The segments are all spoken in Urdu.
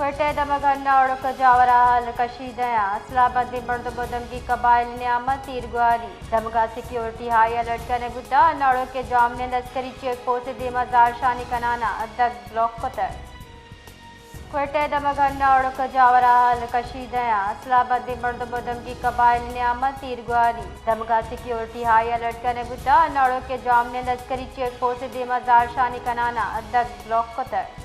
کوئٹہ دمگھنا اڑک جاورا حال کشیدیاں اسلحہ بندی مردم کی قبائل نعمت تیرگواری دمگا سیکیورٹی ہائی الرٹ کرنے گدا ناڑو کے جامنے لشکری چیک پوسٹ دیما زار شانی کنانا ادک بلاک قطر کوئٹہ دمگھنا اڑک جاورا حال کشیدیاں اسلحہ بندی مردم کی قبائل نعمت تیرگواری دمگا سیکیورٹی ہائی الرٹ کرنے گدا ناڑو کے جامنے لشکری چیک پوسٹ دیما زار شانی کنانا ادک بلاک قطر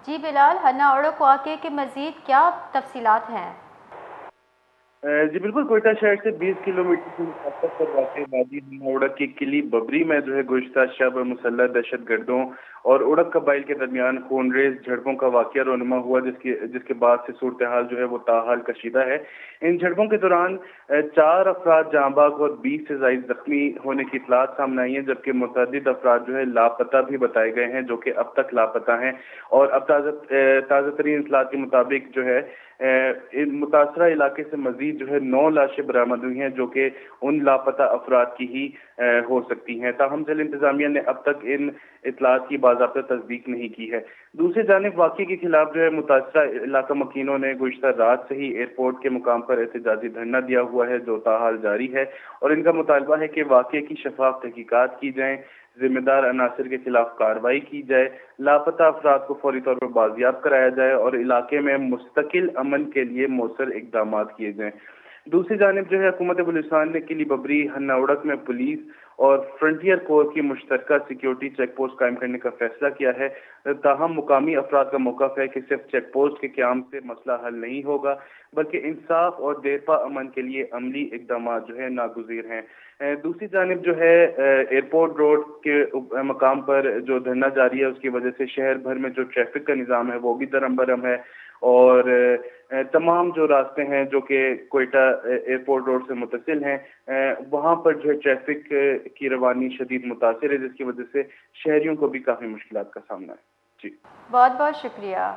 جی بلال، ہنا اڑک واقعے کے مزید کیا تفصیلات ہیں؟ جی بالکل، کوئٹہ شہر سے 20 کلومیٹر کی مسافت پر واقع وادی ہنا اڑک کی قلعی ببری میں گزشتہ شب مسلح دہشت گردوں اور اڑک قبائل کے درمیان خونریز جھڑپوں کا واقعہ رونما ہوا جس کے بعد سے صورتحال وہ تاحال کشیدہ ہے۔ ان جھڑپوں کے دوران 4 افراد جاں بحق اور 20 سے زائد زخمی ہونے کی اطلاعات سامنے آئی ہیں، جبکہ متعدد افراد لاپتہ بھی بتائے گئے ہیں، جو کہ اب تک لاپتہ ہیں۔ اور اب تازہ ترین اطلاعات کے مطابق متاثرہ علاقے سے مزید 9 لاشیں برآمد ہوئی ہیں، جو کہ ان لاپتہ افراد کی ہی ہو سکتی ہیں۔ تاہم ضلع انتظامیہ نے اب تک ان اطلاعات کی باضابطہ تصدیق نہیں کی ہے۔ دوسری جانب واقعے کے خلاف متاثرہ علاقہ مکینوں نے گزشتہ رات سے ہی ایئرپورٹ کے مقام پر احتجاجی دھرنا دیا ہوا ہے، جو تاحال جاری ہے، اور ان کا مطالبہ ہے کہ واقعے کی شفاف تحقیقات کی جائیں، ذمہ دار عناصر کے خلاف کارروائی کی جائے، لاپتہ افراد کو فوری طور پر بازیاب کرایا جائے اور علاقے میں مستقل امن کے لیے مؤثر اقدامات کیے جائیں۔ دوسری جانب حکومت بلوچستان نے قلعی ببری ہنا اڑک میں پولیس اور فرنٹیئر کور کی مشترکہ سیکیورٹی چیک پوسٹ قائم کرنے کا فیصلہ کیا ہے۔ تاہم مقامی افراد کا موقف ہے کہ صرف چیک پوسٹ کے قیام سے مسئلہ حل نہیں ہوگا، بلکہ انصاف اور دیرپا امن کے لیے عملی اقدامات ناگزیر ہیں۔ دوسری جانب ایئرپورٹ روڈ کے مقام پر جو دھرنا جاری ہے، اس کی وجہ سے شہر بھر میں جو ٹریفک کا نظام ہے وہ بھی درہم برہم ہے، اور تمام جو راستے ہیں جو کہ کوئٹہ ایئرپورٹ روڈ سے متصل ہیں، وہاں پر ٹریفک کی روانی شدید متاثر ہے، جس کی وجہ سے شہریوں کو بھی کافی مشکلات کا سامنا ہے۔ جی بہت بہت شکریہ۔